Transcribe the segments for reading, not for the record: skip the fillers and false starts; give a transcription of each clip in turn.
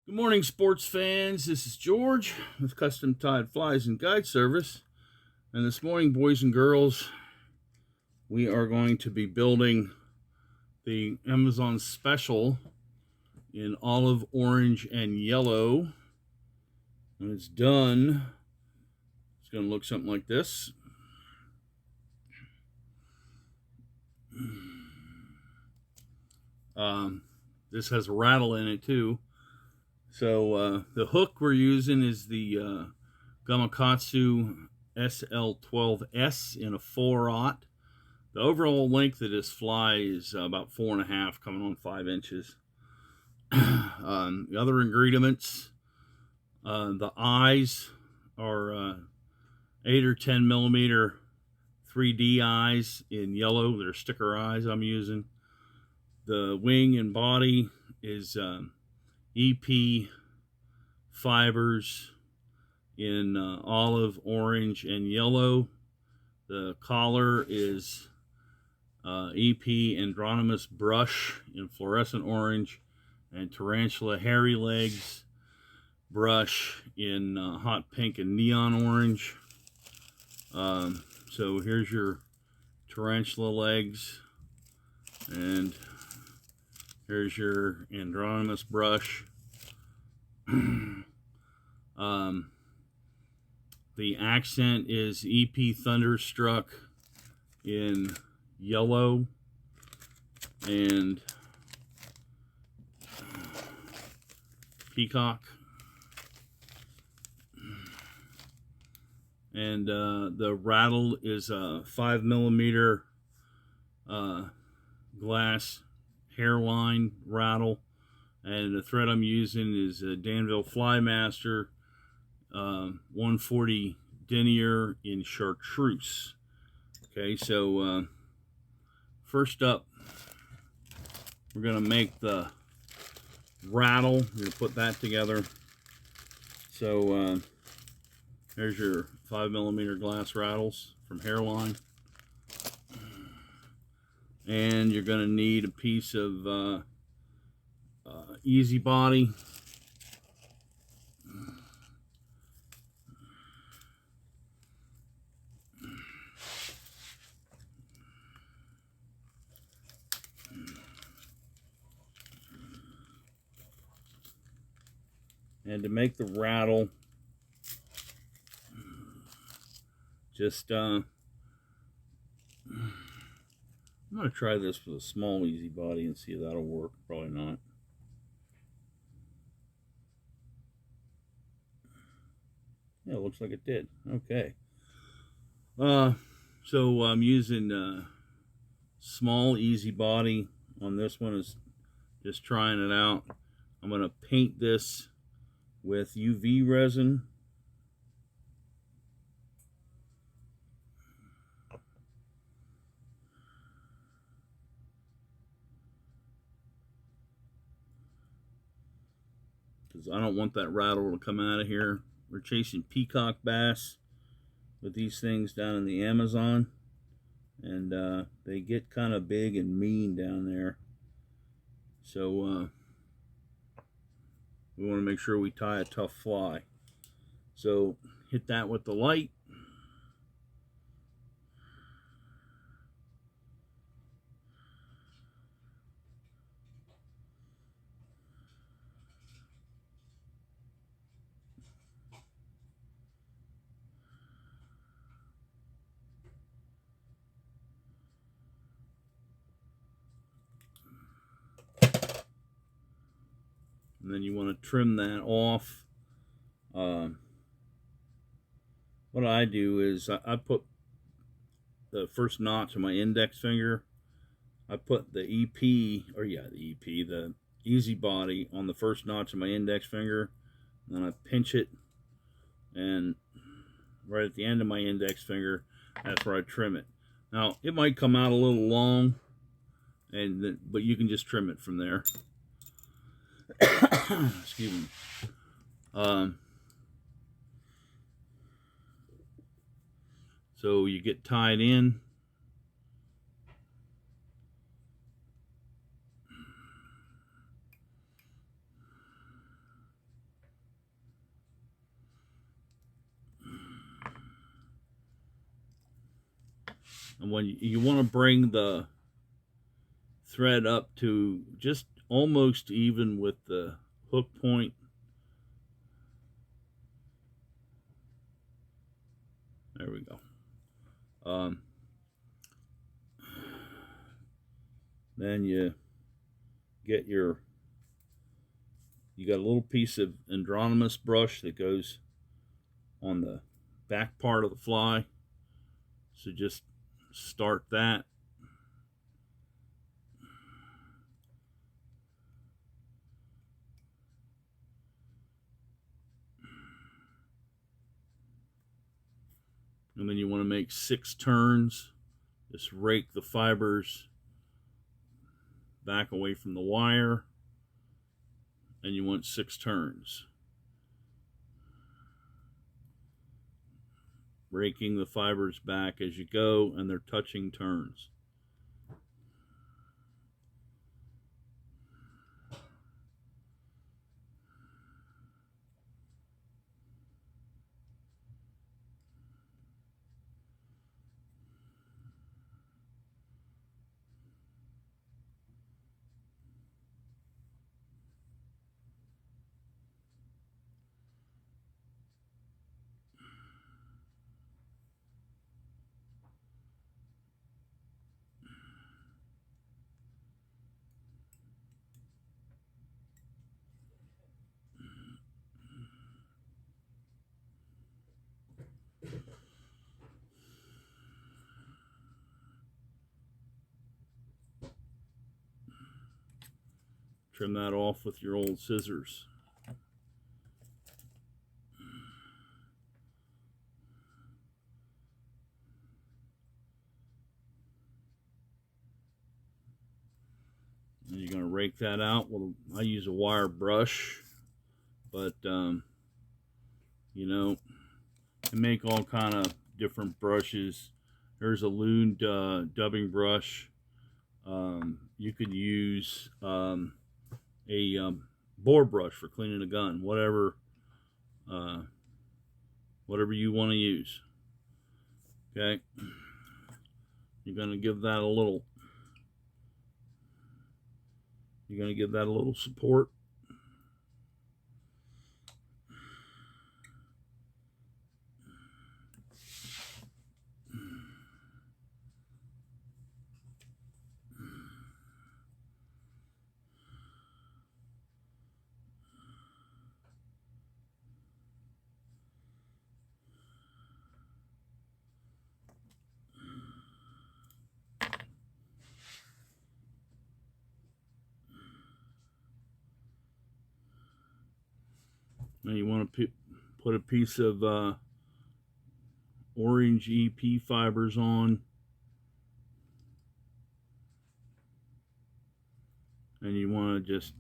Good morning, sports fans. This is George with Custom Tied Flies and Guide Service. And this morning, boys and girls, we are going to be building the Amazon Special in olive, orange, and yellow. When it's done, it's going to look something like this. This has a rattle in it too. So the hook we're using is the Gamakatsu SL12S in a 4/0. The overall length of this fly is about 4.5, coming on 5 inches. The other ingredients, the eyes are 8 or 10 millimeter 3D eyes in yellow. They're sticker eyes I'm using. The wing and body is EP fibers in olive, orange, and yellow. The collar is EP Andromomus brush in fluorescent orange, and Tarantula hairy legs brush in hot pink and neon orange. So here's your tarantula legs, and here's your Andromomus brush. The accent is EP Thunderstruck in yellow and Peacock. And the rattle is a 5 millimeter glass Hareline rattle, and the thread I'm using is a Danville Flymaster 140 denier in Chartreuse. Okay, so first up, we're going to make the rattle. We're going to put that together. So there's your 5 millimeter glass rattles from Hareline. And you're going to need a piece of easy body. And to make the rattle, just I'm going to try this with a small easy body and see if that'll work. Probably not. Yeah, it looks like it did. Okay. So I'm using small easy body on this one. Is just trying it out. I'm going to paint this with UV resin. Because I don't want that rattle to come out of here. We're chasing peacock bass with these things down in the Amazon, and they get kind of big and mean down there. So we want to make sure we tie a tough fly. So hit that with the light. And then you want to trim that off. What I do is I put the first notch of my index finger. I put the the easy body on the first notch of my index finger. And then I pinch it, and right at the end of my index finger, that's where I trim it. Now, it might come out a little long, but you can just trim it from there. Excuse me. So you get tied in. And when you want to bring the thread up to just almost even with the hook point. There we go. Then you get you got a little piece of Andromomus brush that goes on the back part of the fly. So just start that. And then you want to make 6 turns. Just rake the fibers back away from the wire. And you want 6 turns. Raking the fibers back as you go, and they're touching turns. Trim that off with your old scissors. And you're going to rake that out. Well, I use a wire brush, but you know, I make all kind of different brushes. There's a loon dubbing brush. You could use a bore brush for cleaning a gun, whatever you want to use. Okay, you're going to give that a little. You're going to give that a little support. Now you want to put a piece of orange EP fibers on, and you want to just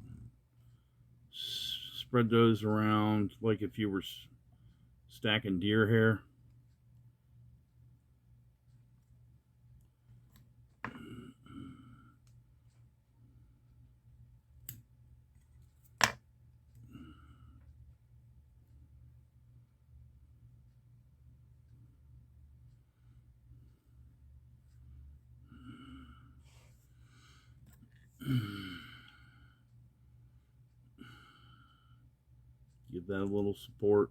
spread those around like if you were stacking deer hair. Give that a little support.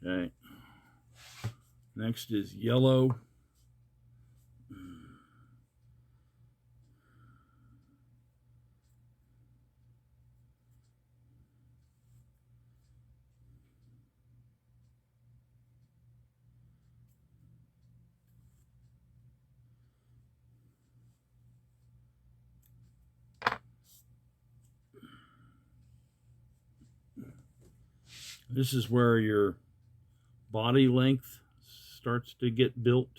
Okay. Next is yellow. This is where your body length starts to get built.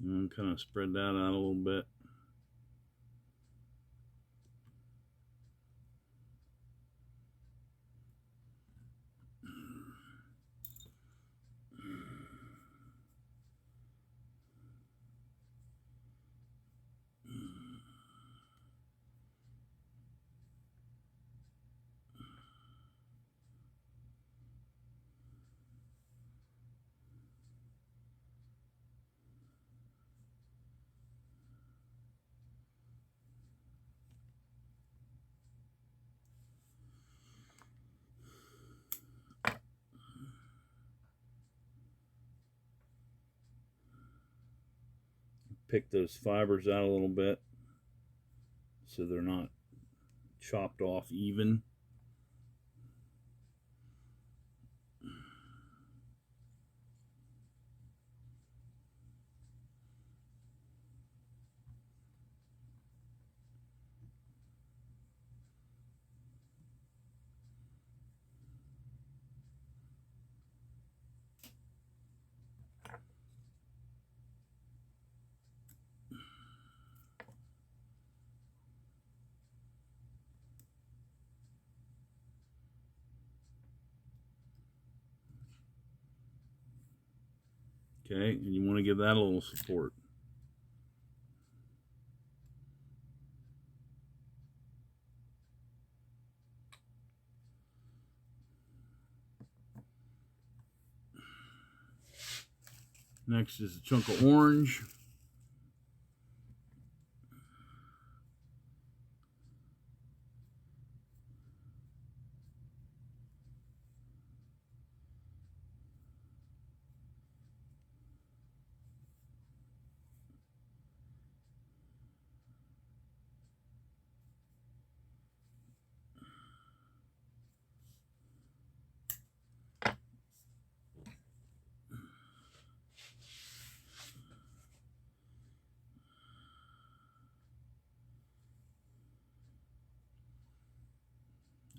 And kind of spread that out a little bit. pick those fibers out a little bit so they're not chopped off even. Okay, and you want to give that a little support. Next is a chunk of orange.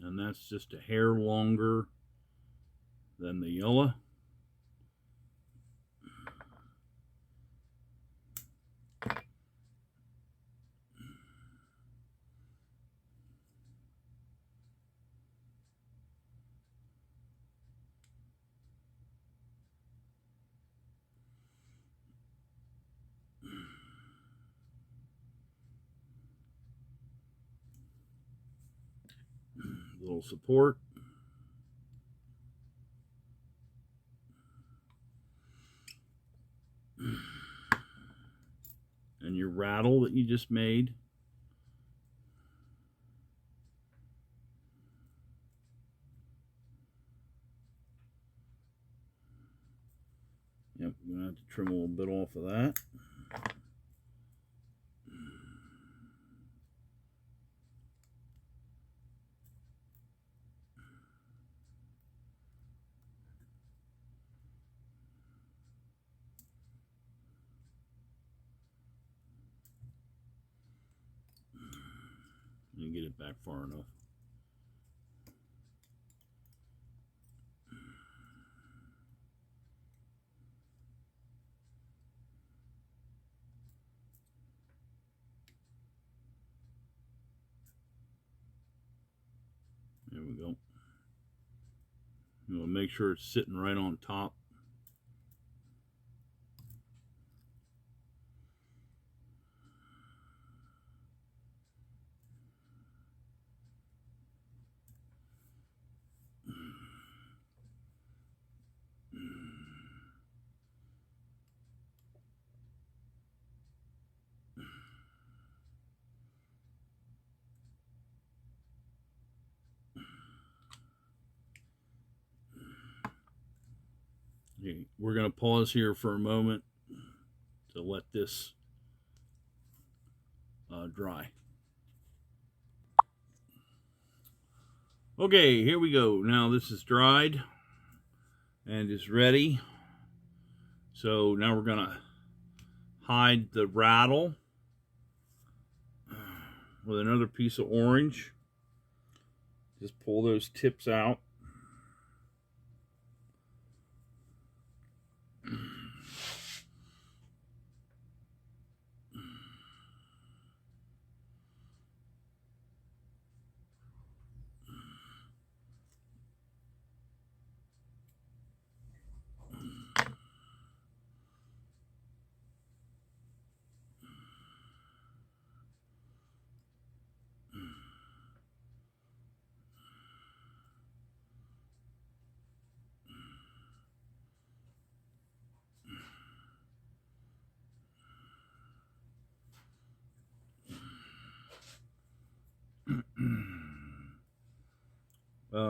And that's just a hair longer than the yellow. Little support. And your rattle that you just made. Yep, I'm gonna have to trim a little bit off of that. And get it back far enough. There we go. You want to make sure it's sitting right on top. Okay, we're going to pause here for a moment to let this dry. Okay, here we go. Now this is dried and is ready. So now we're going to hide the rattle with another piece of orange. Just pull those tips out.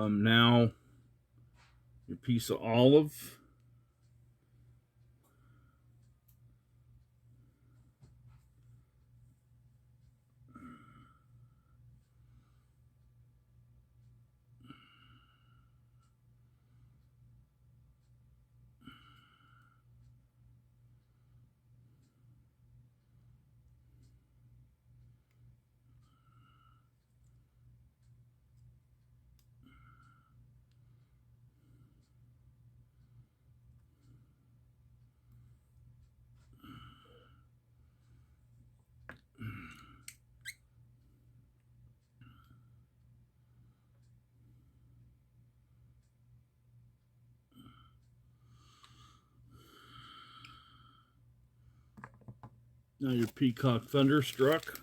Now your piece of olive. Now your Peacock Thunderstruck.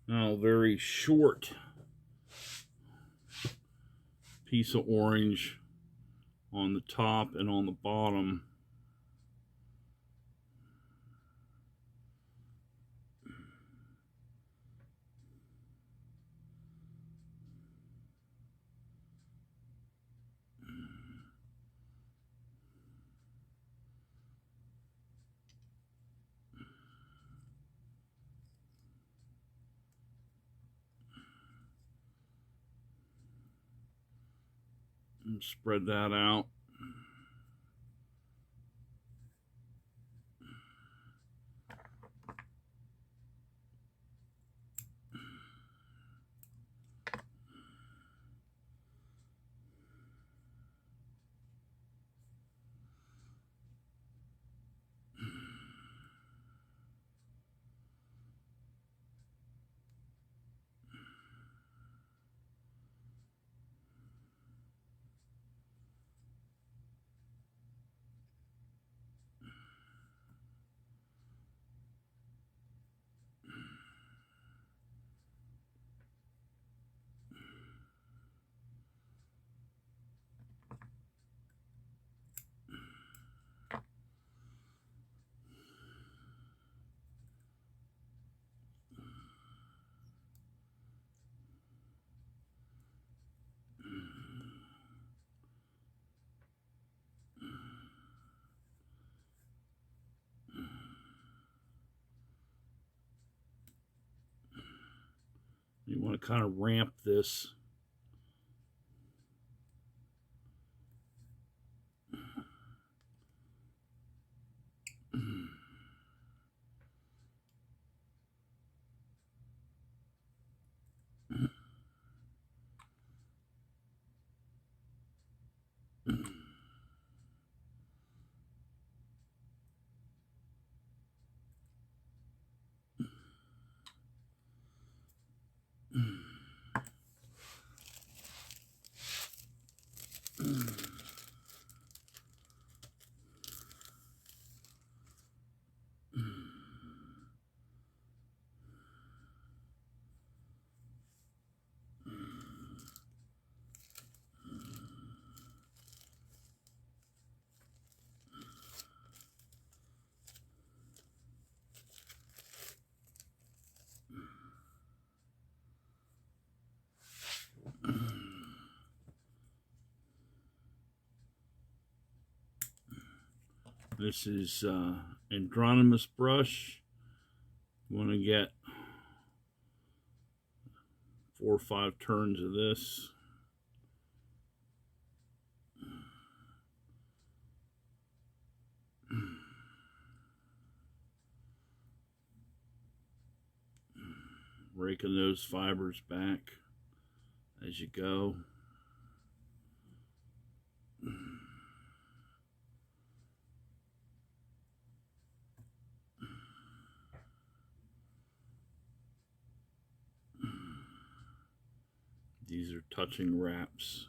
Now, very short piece of orange on the top and on the bottom. And spread that out. You want to kind of ramp this. This is Andromomus brush. You want to get 4 or 5 turns of this. Raking those fibers back as you go. These are touching wraps.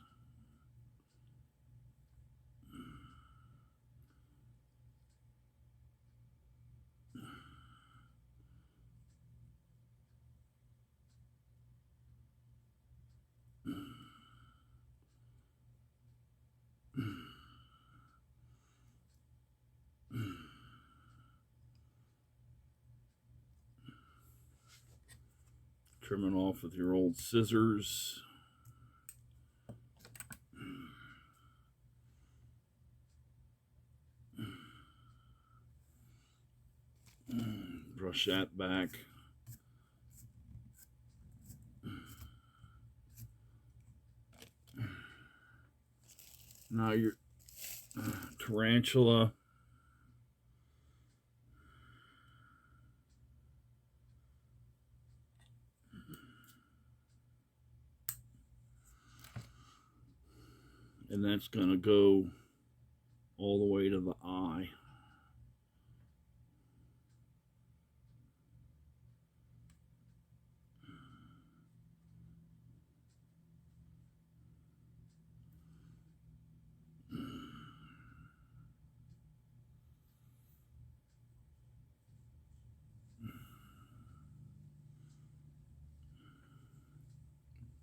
Trim it off with your old scissors. Brush that back. Now your tarantula. And that's going to go all the way to the eye.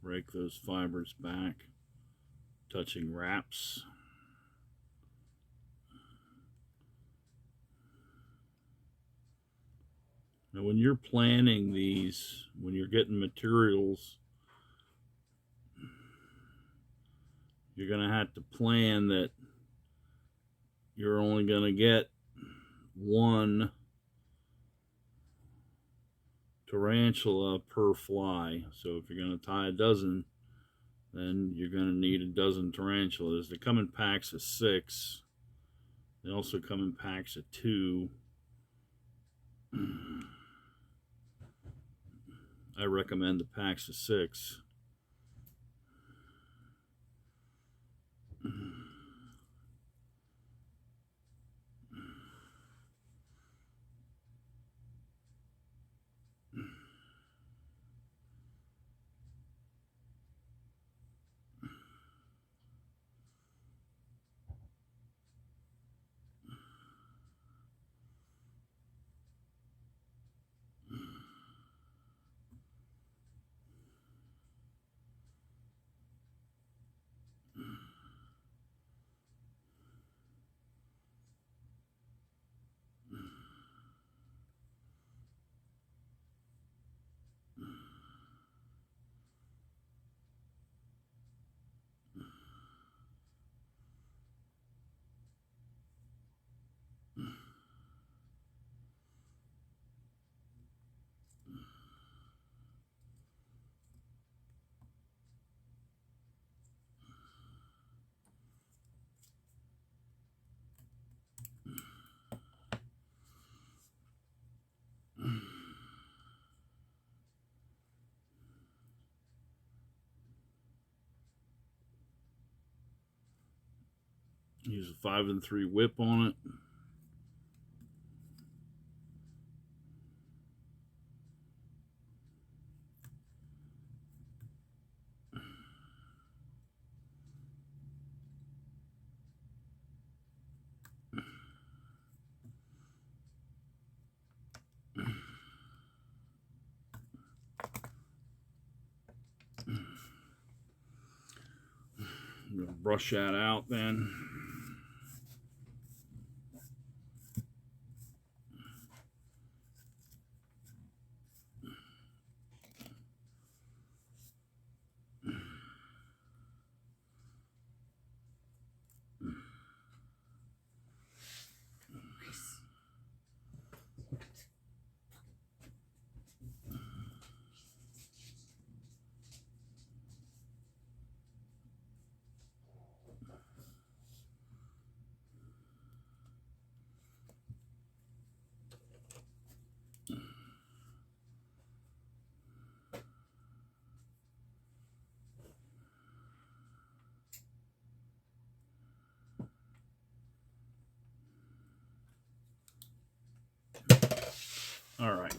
Break those fibers back, touching wraps. Now when you're planning these, when you're getting materials, you're going to have to plan that you're only going to get one tarantula per fly. So if you're going to tie a dozen, then you're going to need a dozen tarantulas. They come in packs of 6. They also come in packs of 2. I recommend the packs of 6. Use a 5 3 whip on it. I'm going to brush that out then. All right.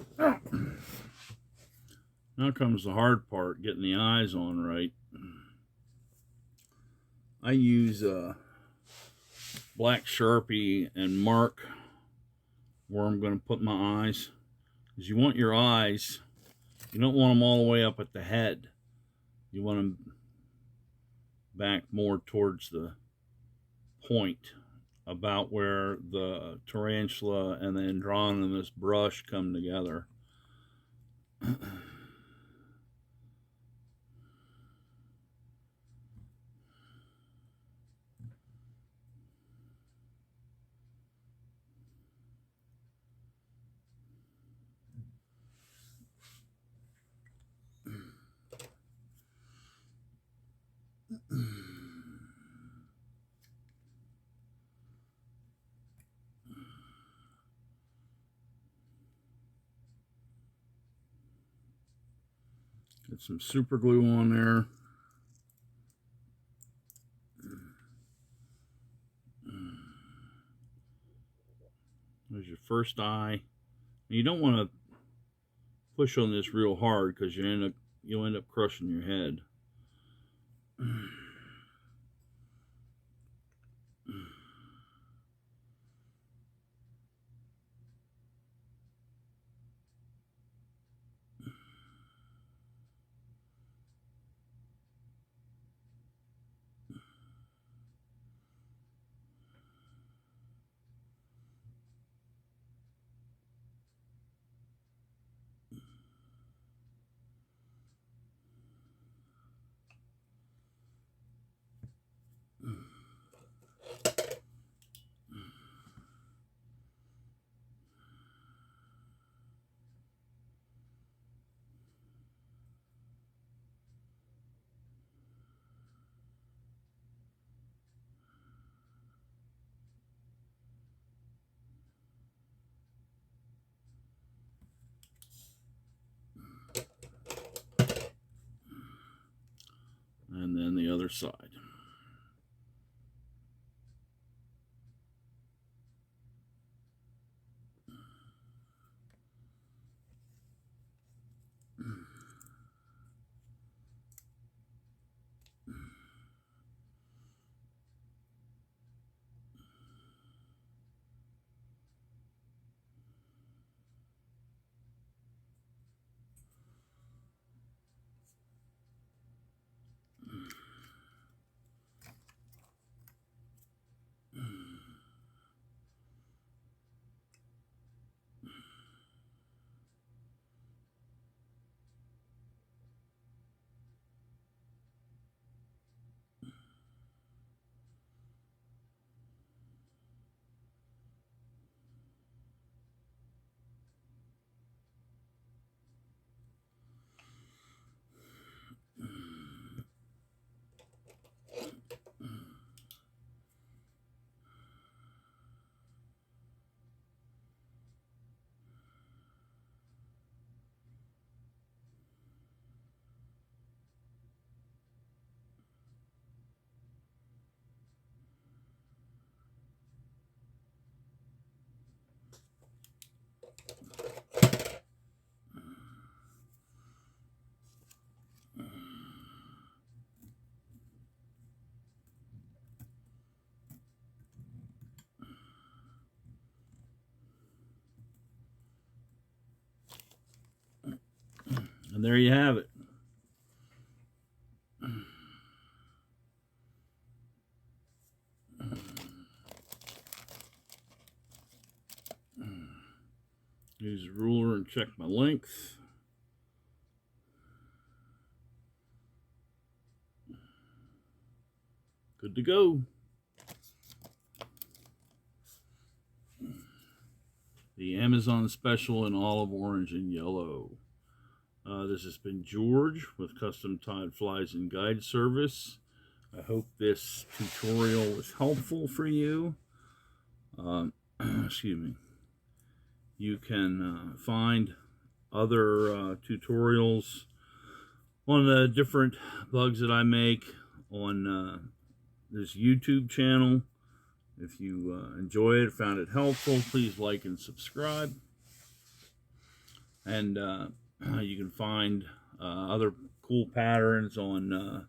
Now comes the hard part, getting the eyes on right. I use a black Sharpie and mark where I'm going to put my eyes. Because you want your eyes, you don't want them all the way up at the head. You want them back more towards the point, about where the tarantula and the Andromomus brush come together. Get some super glue on there. There's your first eye. You don't want to push on this real hard because you'll end up crushing your head. And then the other side. And there you have it. Use a ruler and check my length. Good to go. The Amazon special in olive orange and yellow. This has been George with Custom Tied Flies and Guide Service. I hope this tutorial was helpful for you. Excuse me. You can find other tutorials on the different bugs that I make on this YouTube channel. If you enjoy it, found it helpful, please like and subscribe. And you can find other cool patterns on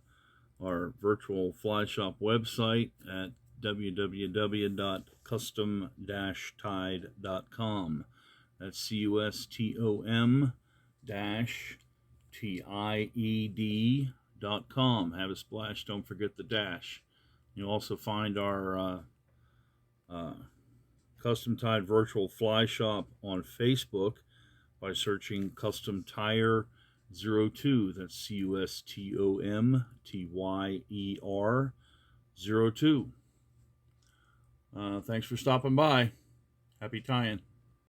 our virtual fly shop website at www.custom-tied.com. That's custom-tied.com. Have a splash, don't forget the dash. You'll also find our Custom Tied Virtual Fly Shop on Facebook by searching Custom Tyer 02. That's CUSTOMTYER 02. Thanks for stopping by. Happy tying.